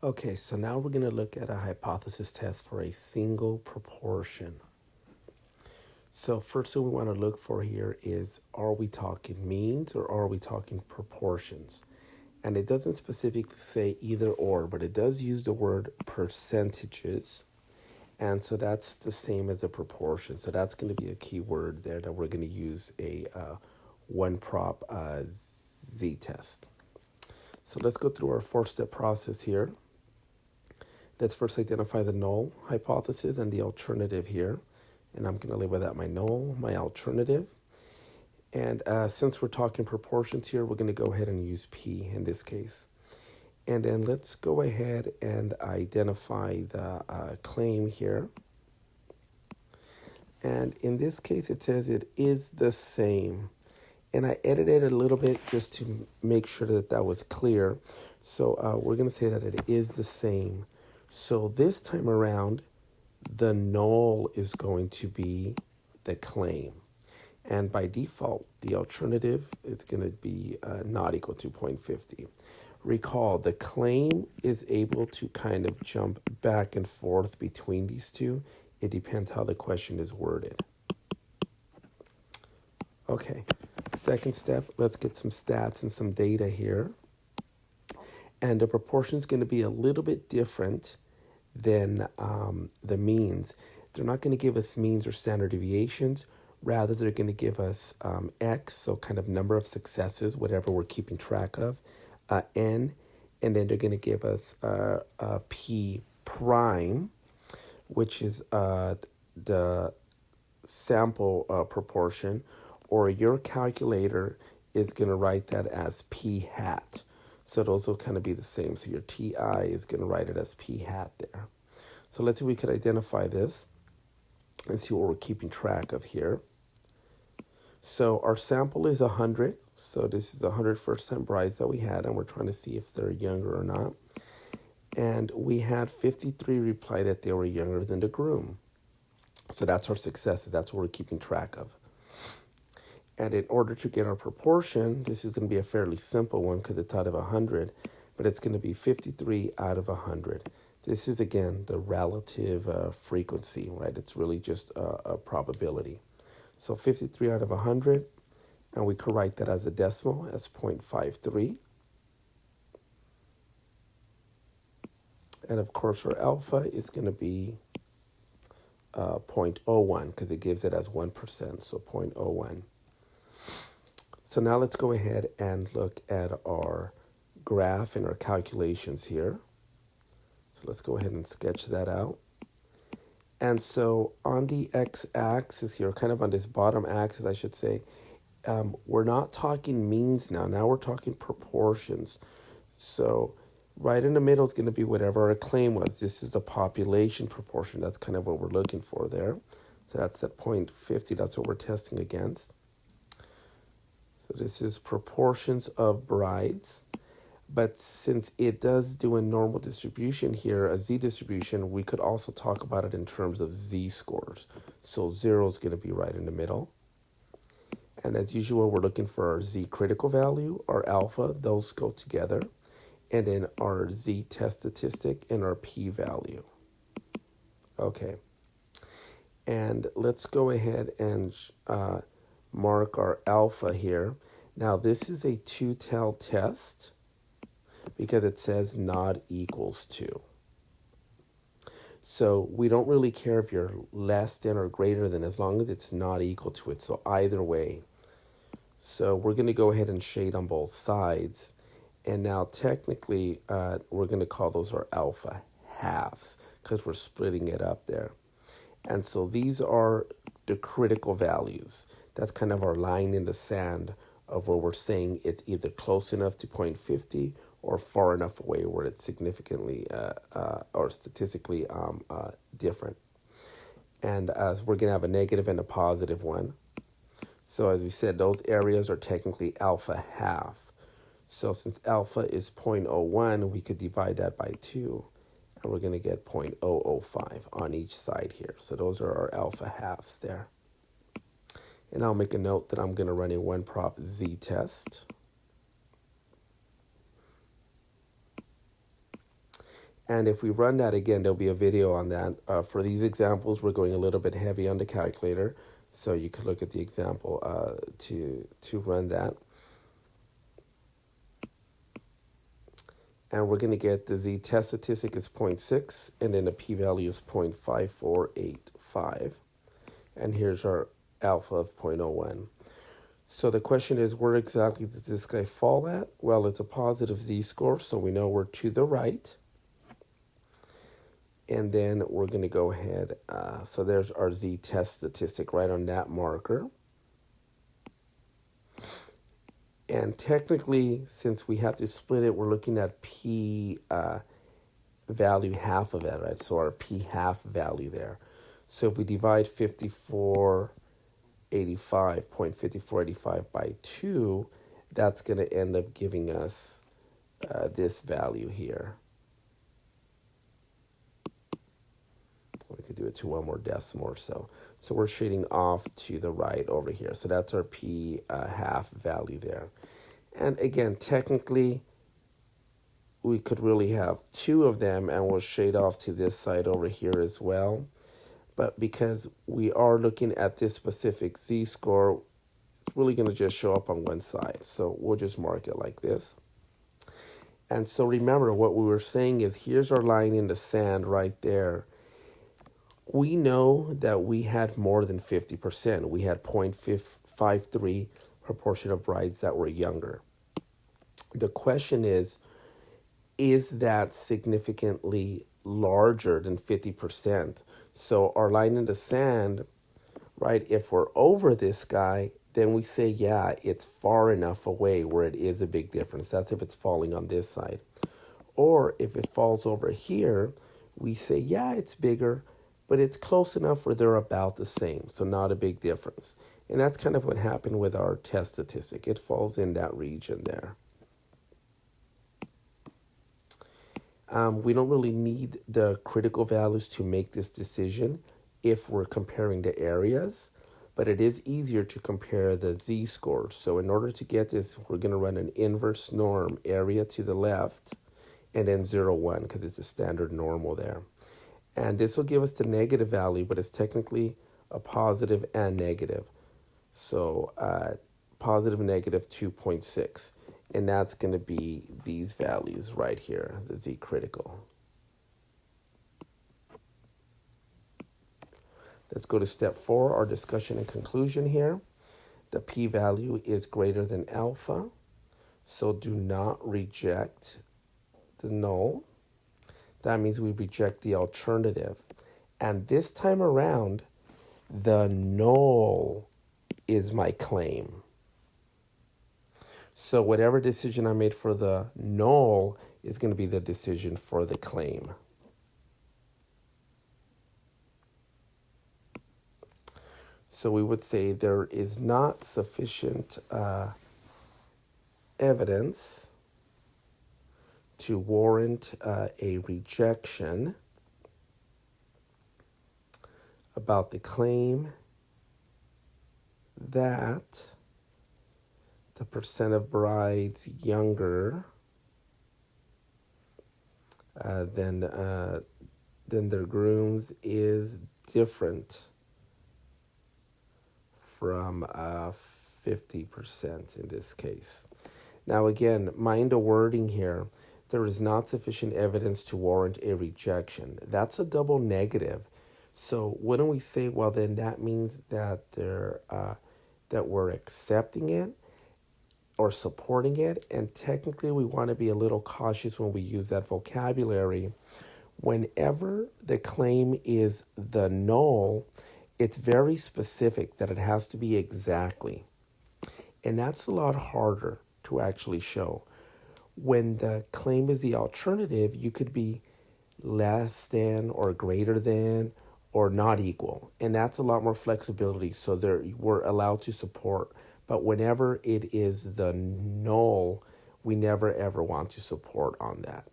Okay, so now we're going to look at a hypothesis test for a single proportion. So first thing we want to look for here is, are we talking means or are we talking proportions? And it doesn't specifically say either or, but it does use the word percentages. And so that's the same as a proportion. So that's going to be a key word there that we're going to use a one prop z test. So let's go through our 4-step process here. Let's first identify the null hypothesis and the alternative here. And I'm going to label that my null, my alternative. And since we're talking proportions here, we're going to go ahead and use P in this case. And then let's go ahead and identify the claim here. And in this case, it says it is the same. And I edited it a little bit just to make sure that that was clear. So we're going to say that it is the same. So this time around, the null is going to be the claim. And by default, the alternative is going to be not equal to 0.50. Recall, the claim is able to kind of jump back and forth between these two. It depends how the question is worded. Okay, second step, let's get some stats and some data here. And the proportion is going to be a little bit different than the means. They're not going to give us means or standard deviations. Rather, they're going to give us X, so kind of number of successes, whatever we're keeping track of, N, and then they're going to give us P prime, which is the sample proportion, or your calculator is going to write that as P hat. So those will kind of be the same. So your TI is going to write it as P hat there. So let's see if we could identify this and see what we're keeping track of here. So our sample is 100. So this is 100 first-time brides that we had, and we're trying to see if they're younger or not. And we had 53 reply that they were younger than the groom. So that's our successes. That's what we're keeping track of. And in order to get our proportion, this is going to be a fairly simple one because it's out of 100, but it's going to be 53 out of 100. This is, again, the relative frequency, right? It's really just a probability. So 53 out of 100, and we could write that as a decimal as 0.53. And of course, our alpha is going to be 0.01 because it gives it as 1%, so 0.01. So now let's go ahead and look at our graph and our calculations here. So let's go ahead and sketch that out. And so on the x-axis here, kind of on this bottom axis, I should say, we're not talking means now. Now we're talking proportions. So right in the middle is going to be whatever our claim was. This is the population proportion. That's kind of what we're looking for there. So that's at 0.50. That's what we're testing against. So this is proportions of brides. But since it does do a normal distribution here, a z-distribution, we could also talk about it in terms of z-scores. So 0 is going to be right in the middle. And as usual, we're looking for our z-critical value, our alpha, those go together. And then our z-test statistic and our p-value. Okay. And let's go ahead and mark our alpha here. Now this is a two-tail test because it says not equals to. So we don't really care if you're less than or greater than as long as it's not equal to it. So either way. So we're going to go ahead and shade on both sides. And now technically we're going to call those our alpha halves because we're splitting it up there. And so these are the critical values. That's kind of our line in the sand of where we're saying it's either close enough to 0.50 or far enough away where it's significantly or statistically different. And as we're going to have a negative and a positive one. So as we said, those areas are technically alpha half. So since alpha is 0.01, we could divide that by 2. And we're going to get 0.005 on each side here. So those are our alpha halves there. And I'll make a note that I'm going to run a 1propZtest. And if we run that again, there'll be a video on that. For these examples, we're going a little bit heavy on the calculator. So you could look at the example to run that. And we're going to get the z-test statistic is 0.6, and then the p-value is 0.5485. And here's our alpha of 0.01. So the question is, where exactly does this guy fall at? Well, it's a positive z-score, so we know we're to the right. And then we're going to go ahead. So there's our z-test statistic right on that marker. And technically, since we have to split it, we're looking at p value half of it, right? So our p half value there. So if we divide 0.5485 by 2, that's going to end up giving us this value here. We could do it to one more decimal or so. So we're shading off to the right over here. So that's our p half value there. And again, technically, we could really have two of them, and we'll shade off to this side over here as well. But because we are looking at this specific z-score, it's really going to just show up on one side. So we'll just mark it like this. And so remember, what we were saying is, here's our line in the sand right there. We know that we had more than 50%. We had 0.53 proportion of brides that were younger. The question is that significantly larger than 50%? So our line in the sand, right, if we're over this guy, then we say, yeah, it's far enough away where it is a big difference. That's if it's falling on this side. Or if it falls over here, we say, yeah, it's bigger, but it's close enough where they're about the same, so not a big difference. And that's kind of what happened with our test statistic. It falls in that region there. We don't really need the critical values to make this decision if we're comparing the areas, but it is easier to compare the z-scores. So in order to get this, we're going to run an inverse norm, area to the left, and then 0, 1, because it's a standard normal there. And this will give us the negative value, but it's technically a positive and negative. So positive, negative 2.6. And that's going to be these values right here, the z critical. Let's go to step 4, our discussion and conclusion here. The p-value is greater than alpha, so do not reject the null. That means we reject the alternative. And this time around, the null is my claim. So whatever decision I made for the null is going to be the decision for the claim. So we would say there is not sufficient evidence to warrant a rejection about the claim that the percent of brides younger than their grooms is different from 50% in this case. Now again, mind the wording here. There is not sufficient evidence to warrant a rejection. That's a double negative. So wouldn't we say, well, then that means that that we're accepting it or supporting it? And technically, we want to be a little cautious when we use that vocabulary. Whenever the claim is the null, it's very specific that it has to be exactly. And that's a lot harder to actually show. When the claim is the alternative, you could be less than or greater than or not equal. And that's a lot more flexibility, so we're allowed to support. But whenever it is the null, we never ever want to support on that.